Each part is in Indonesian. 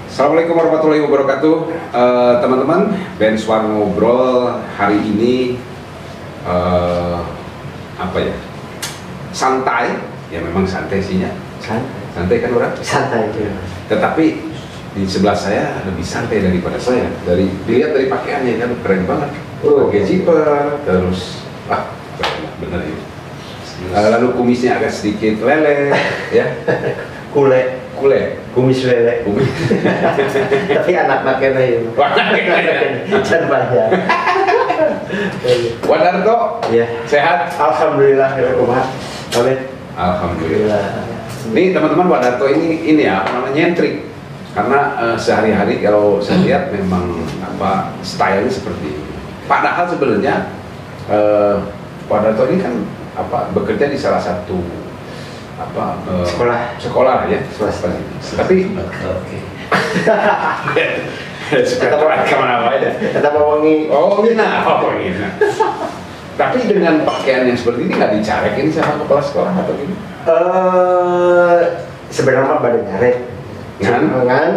Assalamualaikum warahmatullahi wabarakatuh. Teman-teman, Ben Swan ngobrol hari ini apa ya? Santai, ya memang santai sihnya. Santai kan orang? Santai itu. Tetapi di sebelah saya lebih santai daripada saya. Dilihat dari pakaiannya kan keren banget. Pakai zipper, terus keren bener ini. Lalu kumisnya agak sedikit lele, ya. Kule, kumis lele. Tapi anak makanya itu. Jangan banyak. Wadarto, ya. Sehat? Alhamdulillah, Alhamdulillah. Nih teman-teman, Wadarto ini ya namanya nyentrik. Karena sehari-hari kalau saya lihat memang stylenya seperti ini. Padahal sebenarnya Wadarto ini kan bekerja di salah satu sekolah ya swasta. Tapi sekolah kemana aja? Kata wangi. Tapi dengan pakaian yang seperti ini nggak dicarekin sama kepala sekolah atau gini? Sebenarnya pada nyarek. Kan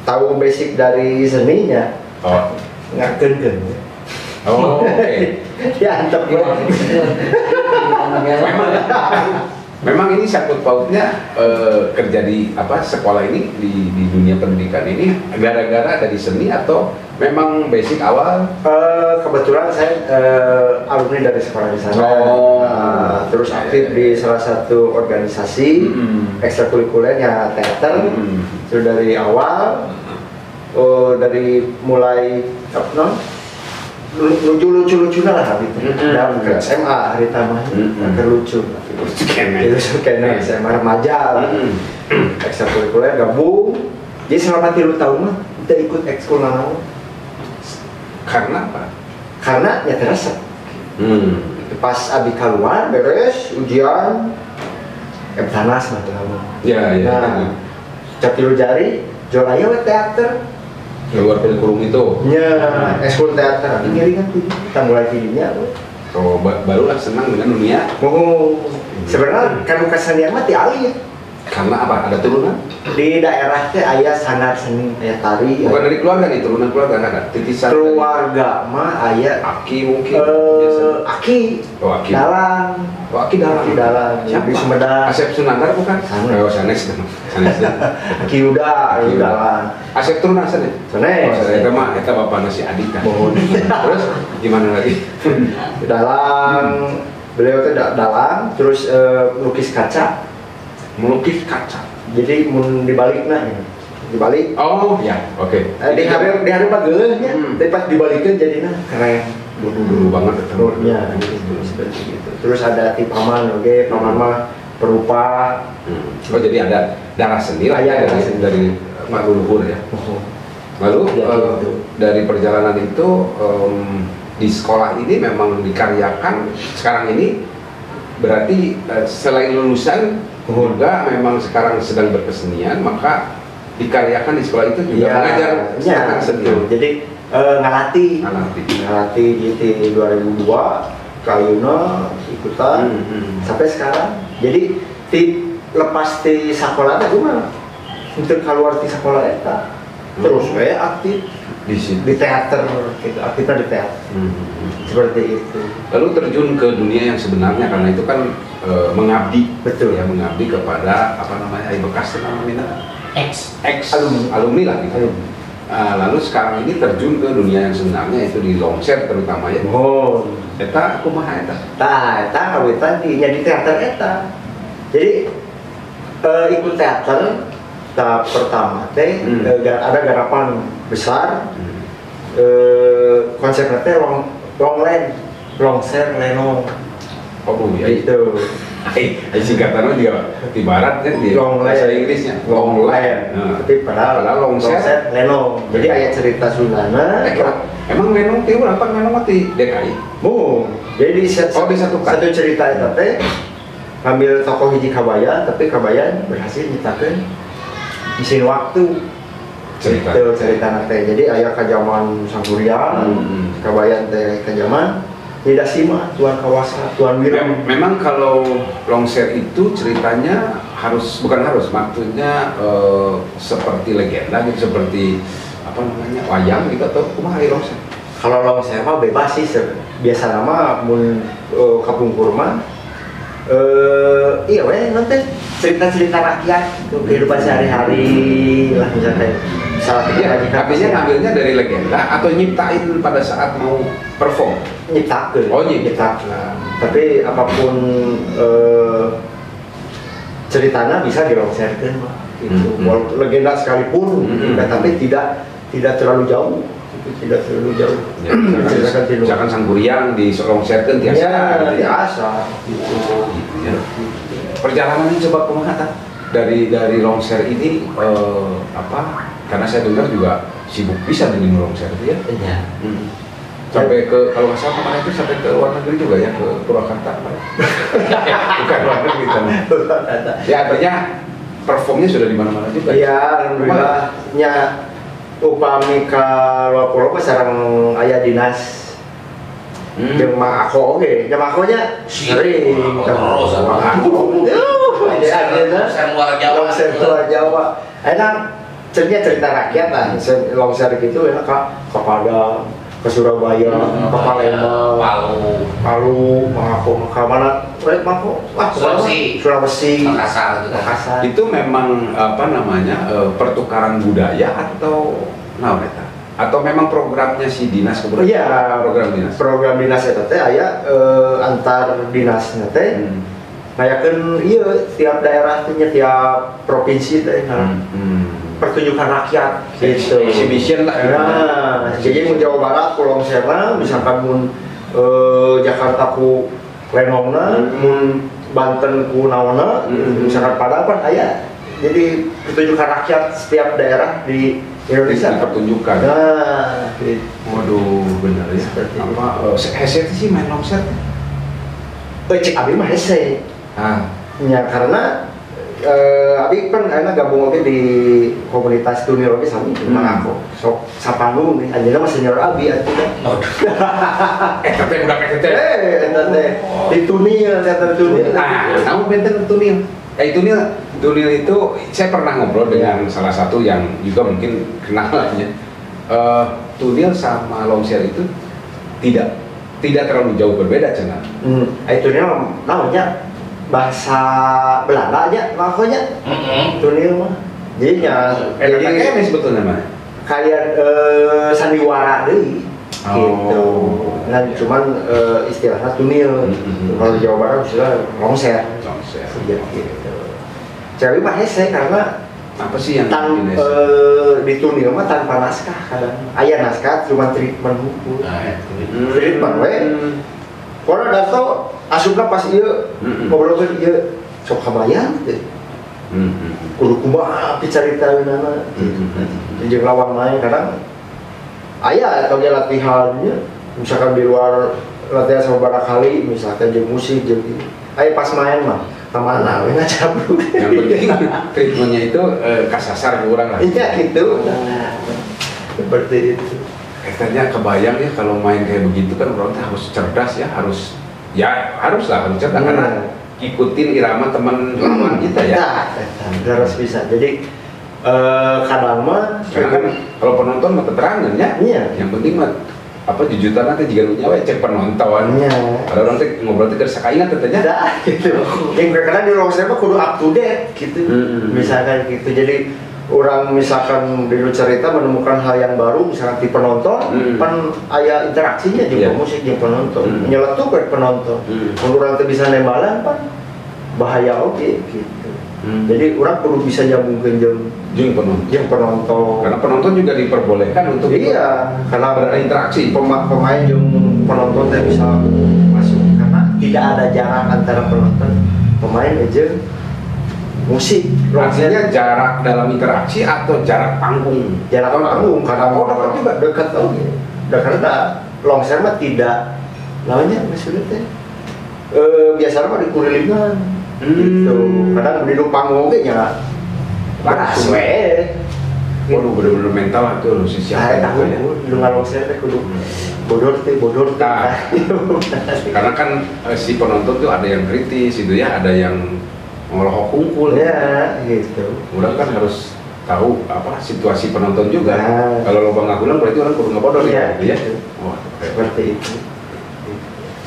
tahu basic dari seninya. Nggak gen. Diantep gue. Memang ini sangkut pautnya kerja di sekolah ini di dunia pendidikan ini gara-gara dari seni atau memang basic awal? Kebetulan saya alumni dari sekolah di sana. Terus aktif di salah satu organisasi ekstrakurikulernya teater. Itu dari awal, dari mulai lucu lah gitu. Dan ke SMA hari taman lucu. Itu kena SMA remaja lah. Ekstrakurikuler gabung. Jadi selama 3 tahun mah kita ikut ekskul naon. Karena apa? Karena ya terasa. Pas abi keluar beres ujian tanas mah lama. Ya. Capilu jari jual aya we teater. Keluar kurikulum itu. Ya, ekskul teater. Ini kan kita mulai filmnya. Barulah senang dengan dunia. Sebenarnya kan kesenian mah alih. Karena apa? Ada turunan? Di daerah teh aya sanar seni, aya tari. Bukan dari keluarga nih, turunan keluarga nggak ada. Titisan keluarga mah aya aki mungkin. Aki. Aki. Dalang. Aki dalang. Siapa? Di Sumedang. Asep Sunandar bukan? Sanes. Aki udah dalang. Asep turunan sana. Sanes. Eta bapakna si Adi kan. Terus gimana lagi? Dalang. Beliau teh dalang, terus melukis kaca. Jadi mun dibalikna gitu. Dibalik. Oh ya, oke. Di hari pageuleuhnya, tapi pas dibalikeun jadinya keren. Dulu banget ya seperti itu. Terus ada tip paman, paman mah perupa. Oh jadi ada darah seni lah ya dari Pak Leluhur ya. Lalu dari perjalanan itu di sekolah ini memang dikaryakan sekarang ini berarti selain lulusan juga memang sekarang sedang berkesenian, maka dikaryakan di sekolah itu juga mengajar tentang seni. Jadi ngelatih di 2002 Kayuna ikutan sampai sekarang. Jadi lepas di sekolah teh mah untuk keluar di sekolah eta terus aktif di teater gitu, aktifnya di teater. Seperti itu. Lalu terjun ke dunia yang sebenarnya karena itu kan mengabdi, betul ya, mengabdi kepada bekas namanya alumni lah gitu. Lalu sekarang ini terjun ke dunia yang sebenarnya itu di longser terutama ya. Eta kumaha eta? Eta kawitan di teater eta. Jadi ikut teater tahap pertama teh ada garapan besar. Konsepnya teh longser lenong. Ya itu. Singkatannya juga di barat kan di bahasa Inggrisnya longland. Tapi padahal longser lenong. Jadi aya cerita Sundana. Emang lenong teh berapa lenong di DKI? Jadi satu cerita eta teh ngambil tokoh hiji Kabayan, tapi Kabayan berhasil nyiptakeun mesin waktu. cerita teh. Jadi aya ka zaman Sangkuriang, Kabayan teh ka zaman tidak sih mah tuan kawasan tuan wira. Memang kalau longshare itu ceritanya maksudnya seperti legenda gitu, seperti apa namanya wayang gitu atau kumaha longshare? Kalau longshare mah bebas sih, biasa nama mun kapungkur mah iya weh nanti cerita-cerita rakyat gitu, kehidupan sehari-hari lah misalnya. Artinya ngambilnya dari legenda atau nyiptain pada saat mau perform? Nyiptakeun. Oh nyiptakeun. Tapi apapun ceritanya bisa dilongserkeun mah. Gitu. Legenda sekalipun, tapi tidak terlalu jauh. Tidak terlalu jauh. Ya, misalkan Sangguriang di longserkeun tiasa. Ya, biasa. Gitu. Ya. Perjalanannya coba kumaha dari longshare ini karena saya dengar juga sibuk bisa dengan longshare itu ya. Iya. Sampai ke kalau nggak salah kemarin itu sampai ke luar negeri juga ya, ke Purwakarta. Bukan luar negeri kan. Ya artinya performnya sudah di mana-mana juga. Iya, alhamdulillah. Nya upami ka luar pulau sareng aya dinas. Jeung mah aku oge, nya mah akunya sering terus aku. Ada longshare luar Jawa. Enak cerita rakyat lah, longshare gitu enak ke Padang, ke Surabaya, ke Palembang, Palu, ke mana? Sulawesi, Makassar. Itu memang pertukaran budaya atau atau memang programnya si dinas kebudayaan? Iya, program dinas eta teh aya antar dinas teh. Ngayakeun ieu tiap daerah teh tiap provinsi teh pertunjukan rakyat gitu. Exhibition lah. Nah, jadi mun Jawa Barat ku longserna, misalkan mun Jakarta ku lenongna, mun Banten ku naonna, misalkan Padang kan aya. Jadi pertunjukan rakyat setiap daerah di Indonesia dipertunjukkan. Nah, gitu. Waduh, benar ya. Hese sih main longser? Cek abi mah hese. Ya karena abi kan enak gabung oke di komunitas Tunil oke sami mang aku. Sok sapanu nih, anjeunna mah senior abi atuh. Tapi udah kayak teh. Eta teh di Tunil, teater Tunil. Kamu benten Tunil. Tunil itu saya pernah ngobrol dengan salah satu yang juga mungkin kenalannya. Tunil sama longshare itu tidak terlalu jauh berbeda cenah. Tunil namanya bahasa Belanda aja makanya. Tunil mah. Jadi ini sebetulnya mah kayak sandiwara deui. Gitu. Nah, cuman istilahnya Tunil. Kalau Jawa Barat istilah longshare. Gitu. Cewek mah hese karena apa sih yang di Tunil mah tanpa naskah kadang. Aya naskah cuma treatment buku. Treatment we. Kalau dato asupna pas ieu ngobrol teh ieu sok kabayang teh. Kudu kumaha picaritaeunana. Jeung lawan main kadang aya atau dia latihannya misalkan di luar latihan sabaraha kali misalkan jeung musik jeung aya pas main mah kemana we ngacabruk. Yang penting treatmentnya itu kasasar kurang lah. Iya gitu. Seperti itu. Katanya kebayang ya kalau main kayak begitu kan orang harus cerdas ya, harus cerdas karena ikutin irama teman lawan kita ya. Harus bisa. Jadi kadang mah kan kalau penonton mah terangan ya. Iya. Yang penting mah jujutan nanti jika lu nyawa cek penonton. Iya. Kalau orang teh ngobrol teh kersa kaingat tetenya. Gitu. Yang karena di longshare mah kudu up to date gitu. Misalkan gitu. Jadi orang misalkan dulu cerita menemukan hal yang baru misalkan di penonton kan aya interaksinya juga musik jeung penonton nyeletuk ke penonton mun urang teh bisa nembalan kan bahaya oke gitu jadi orang perlu bisa nyambungkeun jeung penonton karena penonton juga diperbolehkan untuk karena berinteraksi pemain jeung penonton teh bisa masuk karena tidak ada jarak antara penonton pemain aja musik. Maksudnya jarak dalam interaksi atau jarak panggung? Jarak panggung, karena dekat juga dekat tau. Karena longshare mah tidak, namanya maksudnya teh biasanya mah di kurilingan, gitu. Kadang di panggung ge nya panas we. Waduh bener-bener mental tuh si siapa tahu dengan longshare teh kudu bodor teh nah, karena kan si penonton tuh ada yang kritis itu ya, ada yang ngelohok kungkul ya gitu. Orang kan harus tahu apa situasi penonton juga. Kalau lobang ngagulang berarti orang kudu ngebodor ya, gitu ya. Oh, seperti itu.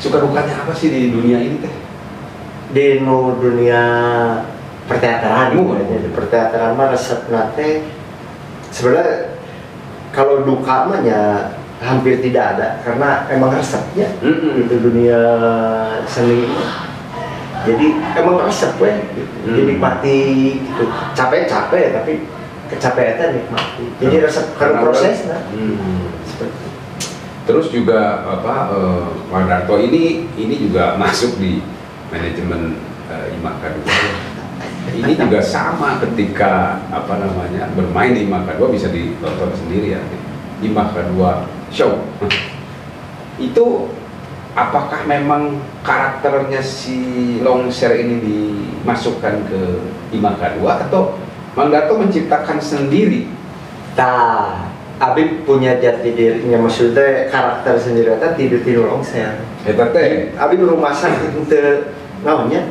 Suka dukanya apa sih di dunia ini teh? Di dunia perteateran, di perteateran mah resep nate sebenarnya kalau duka mah ya hampir tidak ada karena emang resepnya itu dunia seni. Jadi emang resep dinikmati gitu. Capek-capek tapi kecapean nikmati. Jadi resep karena prosesnya. Seperti. Terus juga apa Pak Darto ini juga masuk di manajemen IMAKA 2. Ini juga sama ketika apa namanya bermain di IMAKA 2 bisa ditonton sendiri ya. IMAKA 2 show. Itu apakah memang karakternya si Longser ini dimasukkan ke IMAKA 2 atau Mang Darto menciptakan sendiri? Nah, Abi punya jati dirinya, maksudnya karakter sendiri kan tidur Longser. Eta teh Abi berumasan untuk namanya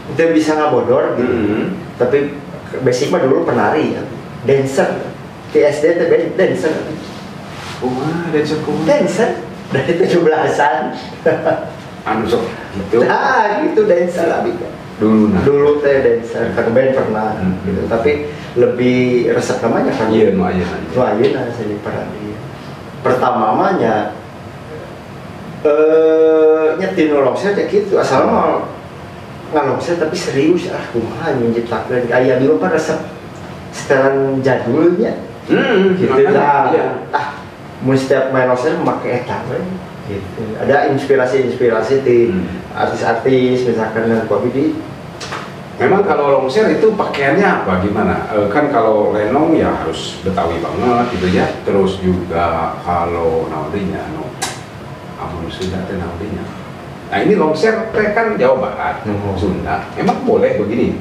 itu bisa ngabodor gitu. Tapi basic mah dulu penari ya. Dancer. TSD teh dancer. Dancer dari 17-an. Anu sok gitu. Nah, gitu dancer Abi kan. Dulu teh dancer, kan band pernah gitu. Tapi lebih resep namanya kan. Iya, nu ayeuna saya perhati. Pertama mahnya nyetin Longser kayak gitu, asal mah ngalongser tapi serius kumaha menciptakan kayak dulu kan resep setelan jadulnya gitu lah mau setiap main Longser memakai etak gitu. Ada inspirasi di artis-artis misalkan dan Abi. Memang kalau Longser itu pakaiannya apa gimana? Kan kalau Lenong ya harus Betawi banget gitu ya. Terus juga kalau naudinya amun Sunda teh naudinya. Nah ini Longser teh kan Jawa Barat, Sunda. Emang boleh begini?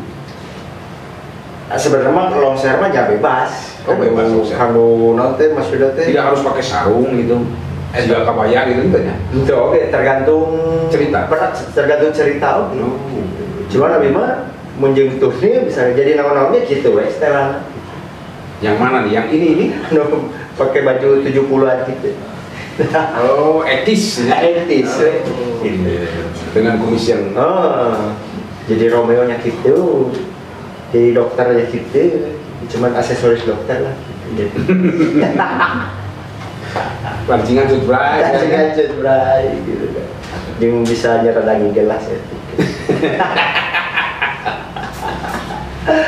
Sebenarnya Longser mah ya bebas. Bebas Longser. Kalau nanti maksudnya teh tidak harus pakai sarung gitu. Juga kabaya gitu kan ya? Itu oke, tergantung cerita. Tergantung cerita oke. Cuman Abi mah munjung tuhnya bisa jadi nama-namanya gitu setelan. Yang mana nih? Yang ini? Pakai baju 70-an gitu. Oh, etis. Etis. Dengan kumis yang jadi Romeo-nya gitu. Jadi dokternya gitu. Cuman aksesoris dokter lah. Pancingan cutbray. Pancingan cutbray gitu kan. Yang bisa nyerah daging gelas ya.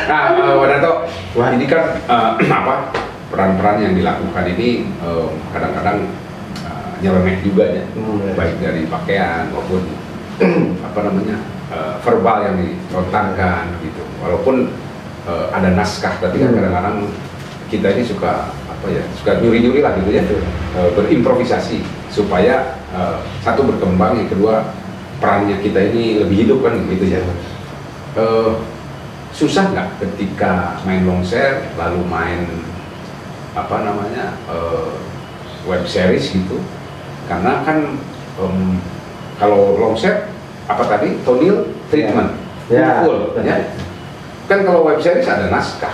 Nah, Wadato, ini kan apa peran-peran yang dilakukan ini kadang-kadang nyeleneh juga ya, baik dari pakaian maupun apa namanya verbal yang ditontonkan gitu. Walaupun ada naskah, tapi kan kadang-kadang kita ini suka apa ya, suka nyuri-nyuri lah gitu ya, berimprovisasi supaya satu berkembang, yang kedua perannya kita ini lebih hidup kan gitu ya. Susah nggak ketika main Longser lalu main apa namanya web series gitu? Karena kan kalau Longser apa tadi tonil treatment full ya. Kan kalau web series ada naskah.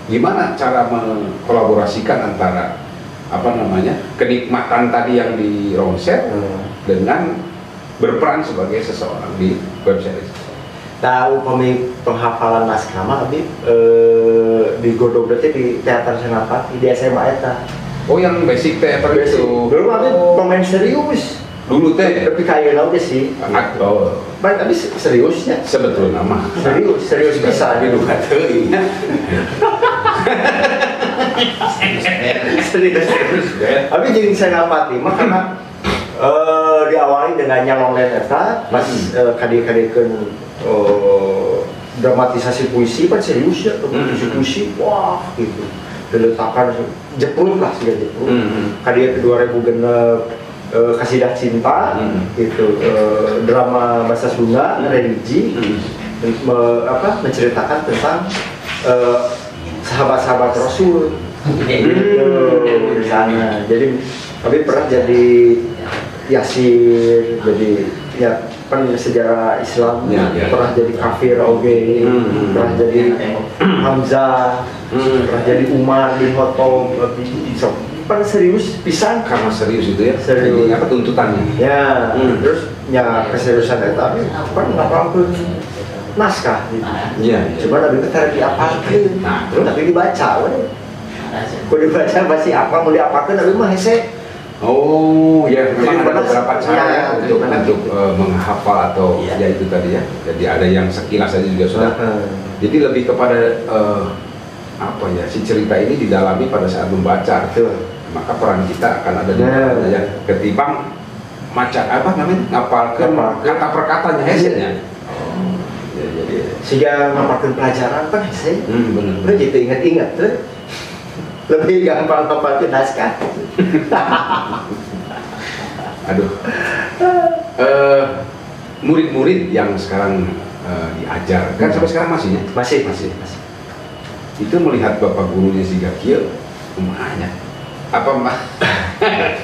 Gimana cara mengkolaborasikan antara apa namanya kenikmatan tadi yang di Longser dengan berperan sebagai seseorang di web series? Tahu penghafalan naskah mah Abi di Godok berarti di teater Senapati di SMA eta. Oh, yang basic teater itu. Dulu Abi pemain serius. Dulu teh tapi kayak aja sih. Oh. Baik, tapi seriusnya. Sebetulnya mah. Serius bisa. Tapi duka teuing. Serius. Tapi jadi Senapati mah karena diawali dengan nyalong eta pas kade-kadekeun dramatisasi puisi kan serius ya, puisi wah gitu diletakkan jepun lah sih jepun kadia ke 2000 genep Kasidah Cinta gitu drama bahasa Sunda religi menceritakan tentang sahabat-sahabat Rasul gitu di sana. Jadi Tapi pernah jadi Yasin, jadi ya kan sejarah Islam, pernah jadi kafir oge, pernah jadi Hamzah, pernah jadi Umar bin Khattab, pan serius pisan. Karena serius itu ya, serius apa tuntutannya ya. Terus ya keseriusan itu tapi pan ngapalkeun naskah gitu. Cuma Nabi teh tara diapalkeun, tapi dibaca we. Kudu dibaca masih apa mau diapalkeun Nabi mah hese. Oh ya, memang ada beberapa cara untuk menghafal atau ya itu tadi ya. Jadi ada yang sekilas saja juga sudah. Jadi lebih kepada apa ya, si cerita ini didalami pada saat membaca. Maka peran kita akan ada di dalamnya ya. Ketimbang macam apa namanya, ngapalkan kata per katanya hasilnya. Jadi sehingga ngapalkan pelajaran kan hasil. Benar. Jadi ingat-ingat tuh. Lebih gampang ngapalkan naskah. Aduh. Murid-murid yang sekarang diajar kan sampai sekarang masih ya? Masih. Itu melihat bapak gurunya si Gakil, lumayan. Apa mbak?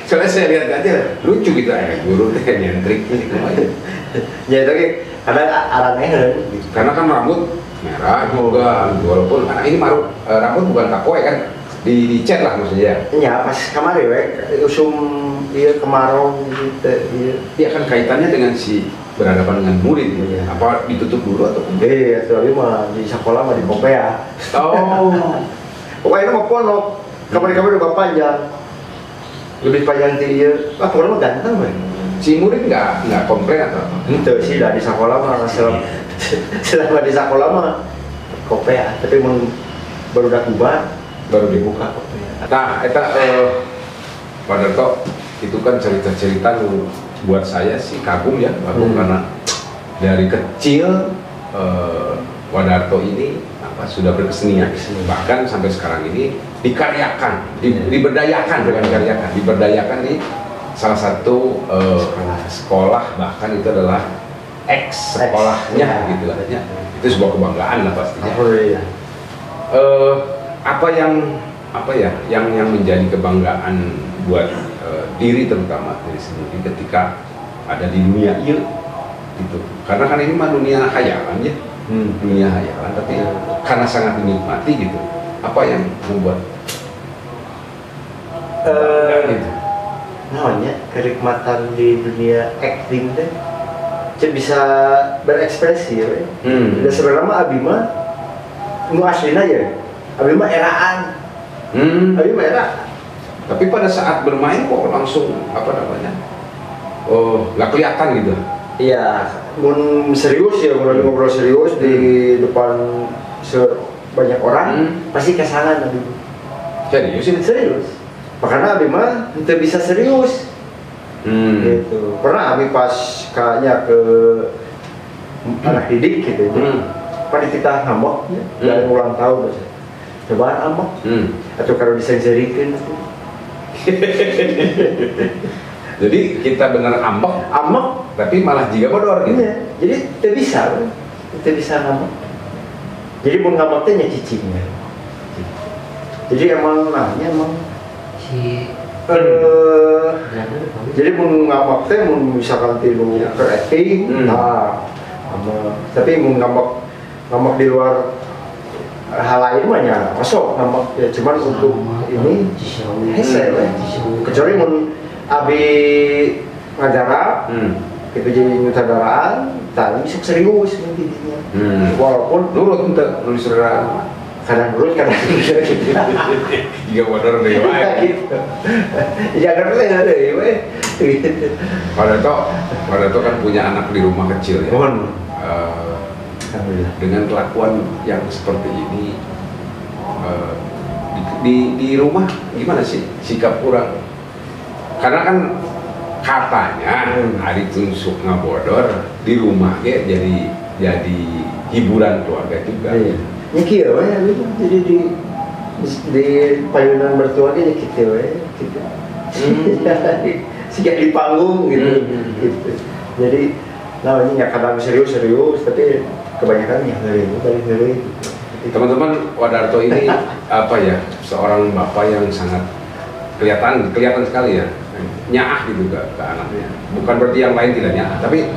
Soalnya saya lihat aja lucu gitu ya, guru teh nyentrik gitu lumayan. Ya tapi kadang araneh gitu. Karena kan rambut merah juga, walaupun anak ini rambut bukan kapoe kan. Dicat lah maksudnya. Ya pas kemarin usum dia kemarau gitu. Iya kan kaitannya dengan si berhadapan dengan murid. Apa ditutup dulu atau? Tapi mah di sekolah mah di kopea. Oh. Pokoknya mah ponok. Kamar-kamar udah panjang. Lebih panjang dia. Pokoknya mah ganteng we. Si murid nggak komplain atau apa? Itu sih di sekolah mah selama di sekolah mah kopea. Tapi baru udah kubat baru dibuka. Nah, Pak Darto itu kan cerita-cerita buat saya sih kagum ya, karena dari kecil Pak Darto ini sudah berkesenian, bahkan sampai sekarang ini dikaryakan, diberdayakan di salah satu sekolah, bahkan itu adalah ex sekolahnya gitu lah. Itu sebuah kebanggaan lah pastinya. Apa yang menjadi kebanggaan buat diri terutama diri sendiri ketika ada di dunia ini gitu, karena kan ini mah dunia hayalan ya, dunia hayalan, tapi karena sangat dinikmati gitu. Apa yang membuat gitu? Namanya kenikmatan di dunia acting deh, bisa berekspresi ya. Dan sebenarnya mah abi mah nu aslina ya. Abi mah eraan. Abi mah era. Tapi pada saat bermain kok langsung apa namanya? Oh, nggak kelihatan gitu. Iya, mun serius ya, kalau ngobrol serius di depan banyak orang, pasti kesangan Abi. Serius ini? Serius. Makanya Abi mah tidak bisa serius. Gitu. Pernah Abi pas kayaknya ke anak didik gitu. Pada kita ngambek ya, dari ulang tahun aja. Cobaan ambek, atau kalau disensorikan. Jadi kita benar ambek, tapi malah juga bodor gitu. Iya, jadi tidak bisa ngambek. Jadi mau ngambeknya cicingnya. Jadi emang jadi mau ngambek mau misalkan tilu ke acting, tapi mau ngambek di luar hal lain mah ya masuk ngambek ya, cuman untuk ini hese kecuali mun abi ngajarap itu jadi nyutradaraan tapi bisa serius intinya. Walaupun nurut untuk nulis sutradara kadang nurut kadang juga bodor deh gitu jangan deh we. Pak Darto kan punya anak di rumah kecil ya. Dengan kelakuan yang seperti ini di rumah gimana sih sikap orang? Karena kan katanya hari tunsuk ngabodor di rumah ya jadi hiburan keluarga juga. Ya kira ya jadi di payunan mertua dia gitu ya gitu. Sejak di panggung gitu. Jadi namanya kadang serius tapi kebanyakan ya ngeri. Teman-teman, Pak Darto ini apa ya, seorang bapak yang sangat kelihatan sekali ya nyaah gitu ke anaknya. Bukan berarti yang lain tidak nyaah, tapi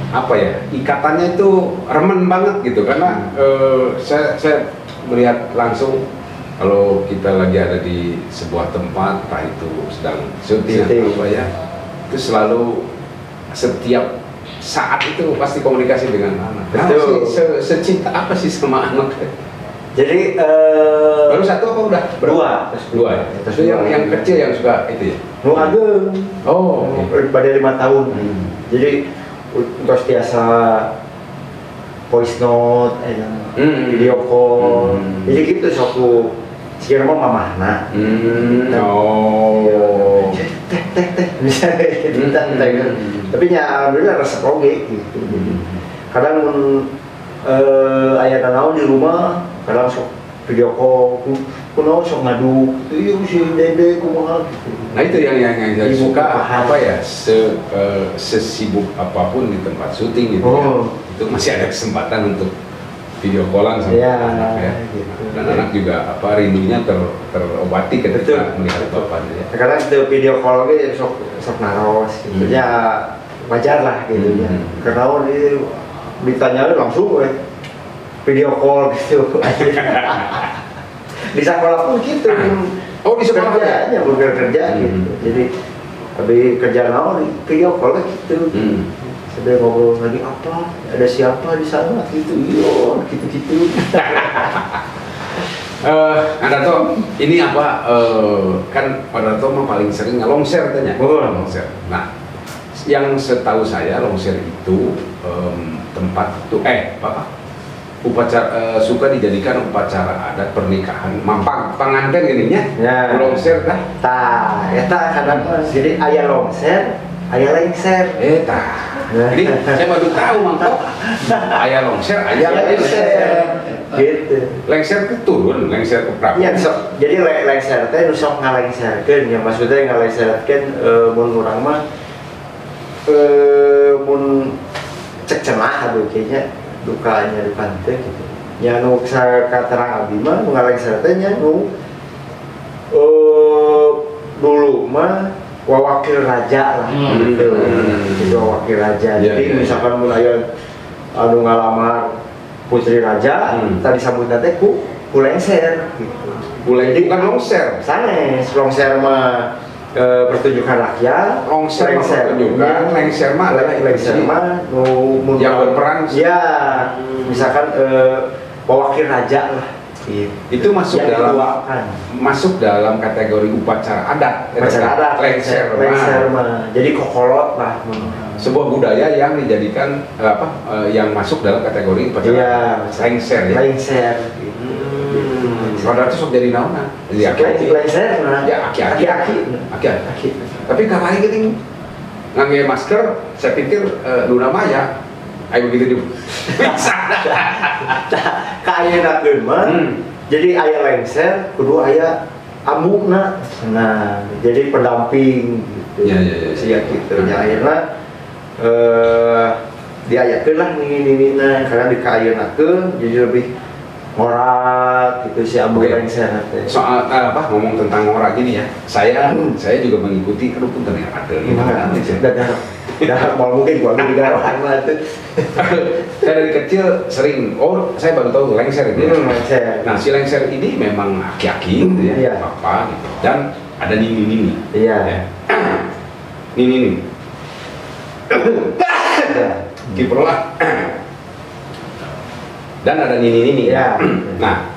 apa ya, ikatannya itu remen banget gitu karena saya melihat langsung kalau kita lagi ada di sebuah tempat, entah itu sedang syuting atau apa ya, itu selalu setiap saat itu pasti komunikasi dengan anak. Betul. Secinta apa sih sama anak? Jadi baru satu apa udah? Dua ya? Terus yang kecil yang suka itu ya? Ageng. Oh, pada 5 tahun. Jadi terus biasa voice note, video call. Jadi gitu suatu sekarang mau mamahna. Oh. Teh bisa gitu. Tapi alhamdulillah rasa oge gitu. Kadang ayah naon di rumah, kadang sok video call, kuno sok ngadu, iya si dede kumaha gitu. Nah itu yang saya suka apa ya, sesibuk apapun di tempat syuting gitu ya, itu masih ada kesempatan untuk video callan sama anak ya. Gitu. Dan anak juga apa rindunya terobati ketika melihat bapaknya. Ya. Sekarang itu video call gitu sok naros, gitu ya wajar lah gitu ya. Karena dia ditanya langsung video call gitu. Di sekolah pun gitu. Oh di sekolah kerjanya bukan kerja gitu. Jadi habis kerja naon video call gitu. Sedang ngobrol lagi apa? Ada siapa di sana gitu. Iya, gitu-gitu. Anda tuh ini apa? Kan pada tuh mah paling sering longshare tanya. Longshare. Nah, yang setahu saya longshare itu tempat itu upacara suka dijadikan upacara adat pernikahan mampang pengantin gininya ya. Longshare eta kadang jadi aya longshare aya lengser jadi saya baru tahu mangkok aya longshare aya lengser gitu lengser ke turun lengser ke prabu ya jadi lengser teh nu sok ngalengserkeun ya maksudnya ngalengserkeun mun urang mah mun cek cenah aduh kayaknya dukanya di pantai gitu. Ya nu katerang abdi mah nu ngalengser teh nya nu dulu mah wakil raja lah gitu. Jadi wakil raja. Jadi misalkan mun aya anu ngalamar putri raja tadi sambut teh ku lengser gitu. Bukan longser. Sanes longser mah pertunjukan rakyat, lengser pertunjukan, lengser mah adalah lengser mah yang berperan ya misalkan wakil raja lah itu masuk dalam kategori upacara adat lengser mah jadi kokolot lah sebuah budaya yang dijadikan yang masuk dalam kategori upacara lengser ya padahal itu sok jadi naona. Jadi lengser nah. Ya aki-aki. Tapi kalau ini ngangge masker, saya pikir Luna Maya. Ayo begitu juga. Bisa. Kayenakeun mah. Jadi aya lengser, kudu aya amuna. Nah, jadi pendamping gitu. Ya. Siap gitu. Ya ayeuna diayakeun lah nini-nina karena dikayenakeun jadi lebih ngorak gitu si Abu lengser teh. Soal ngomong tentang ngorak gini ya. Saya juga mengikuti pun ternyata ada gitu. Dah mau mungkin gua di garawan mah tuh. Saya dari kecil sering saya baru tahu lengser itu ya. Lengser. Nah, si lengser ini memang aki-aki gitu ya. Apa gitu. Dan ada nini-nini. Iya. Nini-nini. Kiper lah. Dan ada nini-nini. Ya. Nah,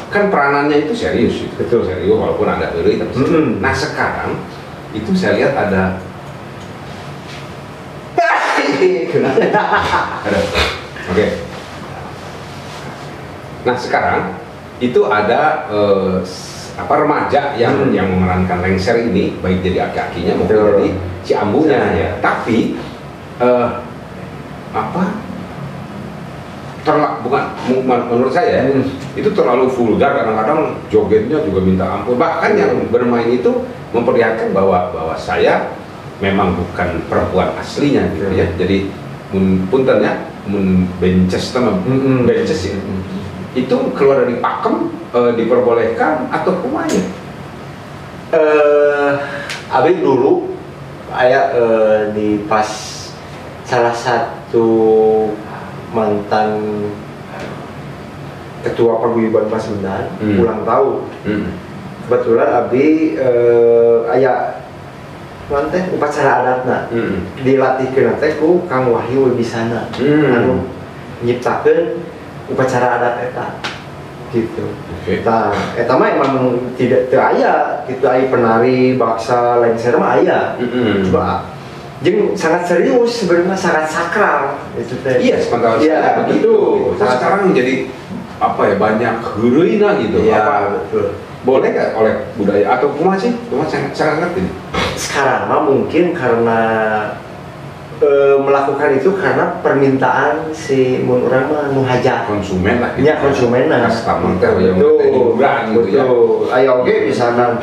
kan peranannya itu serius, betul serius walaupun ada iri tapi serius. Nah sekarang itu saya lihat ada. Oke. Nah sekarang itu ada remaja yang memerankan lengser ini baik jadi aki-akinya maupun jadi si ambunya ya. Tapi bukan menurut saya itu terlalu vulgar, kadang-kadang jogetnya juga minta ampun, bahkan yang bermain itu memperlihatkan bahwa saya memang bukan perempuan aslinya gitu ya. Jadi punten ya bences ya. Itu keluar dari pakem diperbolehkan atau kumanya? Abi dulu aya di pas salah satu mantan ketua paguyuban Pasundan ulang tahun. Kebetulan Abi aya nanti upacara adatna dilatihkeun teh ku Kang Wahyu Wibisana anu nyiptakeun upacara adat eta gitu. Nah, eta mah emang tidak teu aya kitu aya penari baksa lengser mah aya. Coba jeung sangat serius sebenarnya sangat sakral itu teh. Iya, sepengetahuan saya begitu. Sekarang jadi apa ya banyak heureuna gitu. Iya, apa betul. Boleh nggak oleh budaya atau kumaha sih? Kumaha sangat ngerti. Sekarang mah mungkin karena melakukan itu karena permintaan si mun urang mah nu hajat konsumen lah gitu. Ya, konsumen lah. Customer teh yang hiburan gitu ya. Aya oge misalkan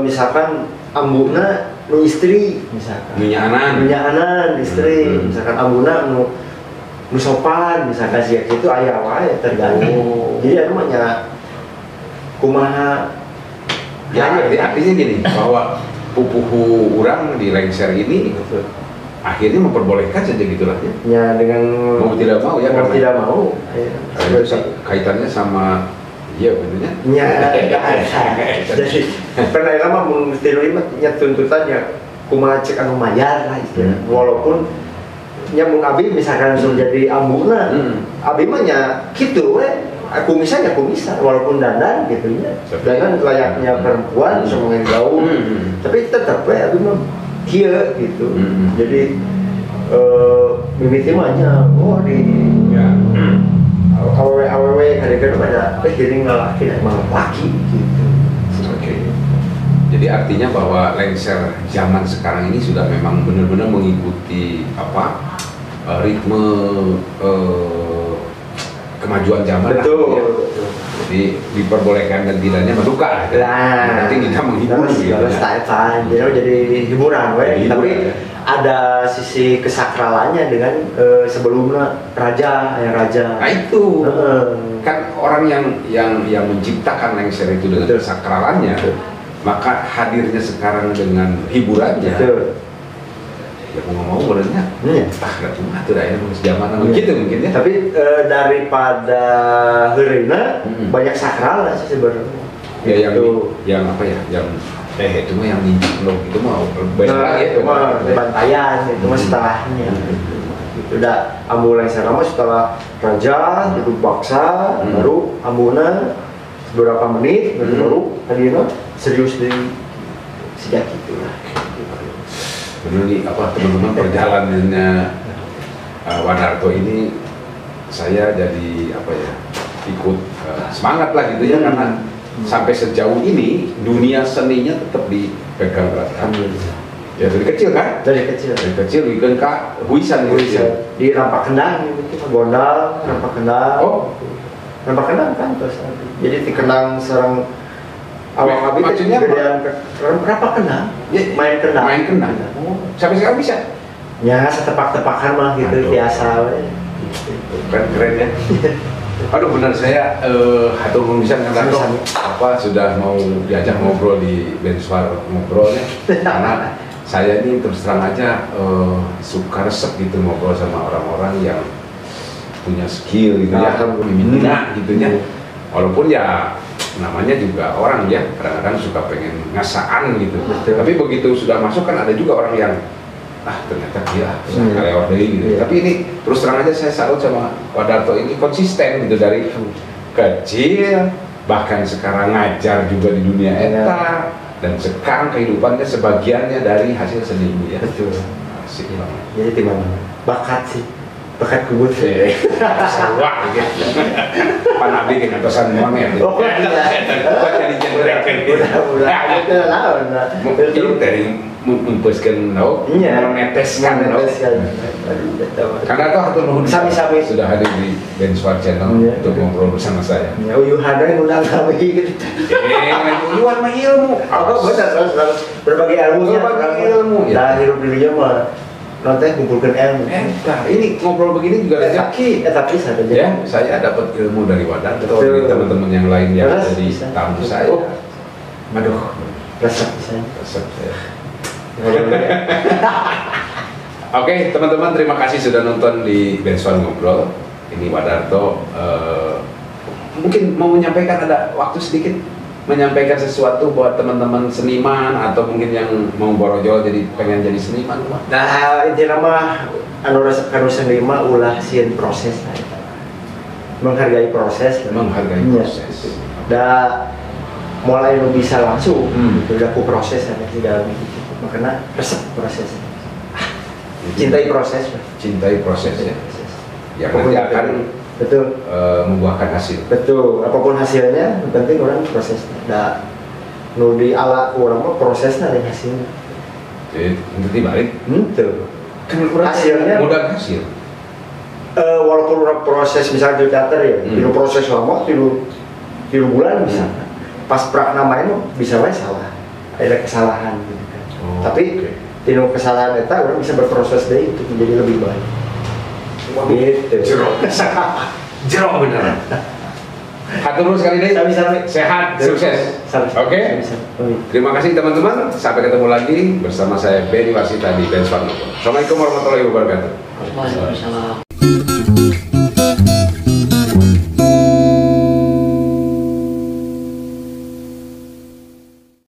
misalkan ambuna nu istri misalkan. Nyaanan istri, misalkan ambuna nu sopan misalkan sia kitu aya wae tergantung. Jadi anu mah nya kumaha ya artinya gini bahwa pupuhu orang di lengser ini akhirnya memperbolehkan saja gitulah ya dengan mau tidak mau ya mau tidak mau kaitannya sama iya benernya jadi pernah lama mengutiru nya tuntutannya kumaha cek anu mayar lah istilahnya walaupun nya mun abi misalkan langsung jadi ambuna abi mah nya kitu we kumisan walaupun dandan gitu ya dandan layaknya perempuan semuanya gaul tapi tetap we abi mah kieu gitu jadi mimiti mah nya di awewe kadang-kadang pada hiring lalaki emang laki gitu. Oke. Jadi artinya bahwa lengser zaman sekarang ini sudah memang benar-benar mengikuti apa ritme kemajuan zaman. Betul. Jadi diperbolehkan dan tidaknya menduka. Nah, nanti kita menghibur gitu ya. Jadi hiburan, tapi ada sisi kesakralannya dengan sebelumnya raja. Nah itu kan orang yang menciptakan lengser itu dengan kesakralannya, maka hadirnya sekarang dengan hiburannya. Ya mau ngomong benernya, gak cuma tuh dah zaman gitu mungkin ya. Tapi daripada heureuna banyak sakral lah sih sebenarnya. Ya yang apa ya, yang itu mah yang ninjak loh, itu mah banyak lagi itu mah bantayan, itu mah setelahnya. Itu udah ambulans lama setelah raja, duduk baksa, baru ambulans beberapa menit, baru tadi serius di sejak itulah. Benar nih apa teman-teman perjalanannya Wadarto ini saya jadi apa ya ikut semangat lah gitu ya karena sampai sejauh ini dunia seninya tetap dipegang erat. Ya dari kecil kan? Dari kecil bikin kak huisan di Rampak Kendang gitu, Gondal, Rampak Kendang. Oh, Rampak Kendang kan terus. Jadi di Kendang serang awal habis maksudnya Rampak Kendang. Ya, main Kendang. Sampai sekarang bisa? Ya setepak-tepakan mah gitu biasa. Kan keren ya. Aduh benar saya hatur nuhun pisan apa sudah mau diajak ngobrol di Benswar ngobrolnya karena saya ini terus terang aja suka resep gitu ngobrol sama orang-orang yang punya skill gitu ya, minat gitu ya. Walaupun ya namanya juga orang ya kadang-kadang suka pengen ngasaan gitu. Tapi begitu sudah masuk kan ada juga orang yang ternyata dia kalewat gitu. Tapi ini terus terang aja saya salut sama Wadarto ini konsisten gitu dari kecil bahkan sekarang ngajar juga di dunia eta dan sekarang kehidupannya sebagiannya dari hasil seni ya. Betul. Asik banget. Jadi gimana? Bakat sih. Bakat kubut sih. Wah gitu. Panabi dengan tosan momen ya. Oh iya. Buat jadi jenderekan gitu. Udah Mungkin dari mempuskan meneteskan karena itu hatur nuhun sami-sami sudah hadir di Benswar Channel untuk ngobrol bersama saya. Ya uyuhan yang undang kami gitu. Uyuhan mah ilmu. Benar berbagi ilmu. Dah hidup dirinya mah nanti kumpulkan ilmu. Ini ngobrol begini juga rezeki. Tapi saya ya, saya dapat ilmu dari Wadarto, dari teman-teman yang lain yang ada di tamu saya. Aduh, resep saya. Resep saya. Oke, teman-teman, terima kasih sudah nonton di Benswan Ngobrol. Ini Wadarto. Mungkin mau menyampaikan, ada waktu sedikit menyampaikan sesuatu buat teman-teman seniman atau mungkin yang mau borojol jadi pengen jadi seniman. Nah, intinya mah anu resep kanu seniman ulah sieun proses lah. Menghargai proses. Menghargai proses. Da mulai lu bisa langsung, udah ku proses ada segala macam. Makanya resep prosesnya. Cintai proses, cintai proses ya. Ya nanti akan betul membuahkan hasil. Betul, apapun hasilnya, yang penting orang proses. Nah, nu di ala orang mah prosesnya dan hasilnya. Jadi nanti balik. Betul. Hasilnya mudah hasil. Walaupun orang proses misalnya di teater ya, tilu proses lama, tilu bulan misalnya. Pas prakna main bisa wae salah, ada kesalahan gitu kan. Tapi tino kesalahan itu orang bisa berproses deh untuk menjadi lebih baik. Gitu. Jerok beneran. Hatur nuhun sekali deh. Sehat, sukses. Oke. Terima kasih teman-teman. Sampai ketemu lagi bersama saya Benny Wasita di Benswan Ngobrol. Assalamualaikum warahmatullahi wabarakatuh. Waalaikumsalam.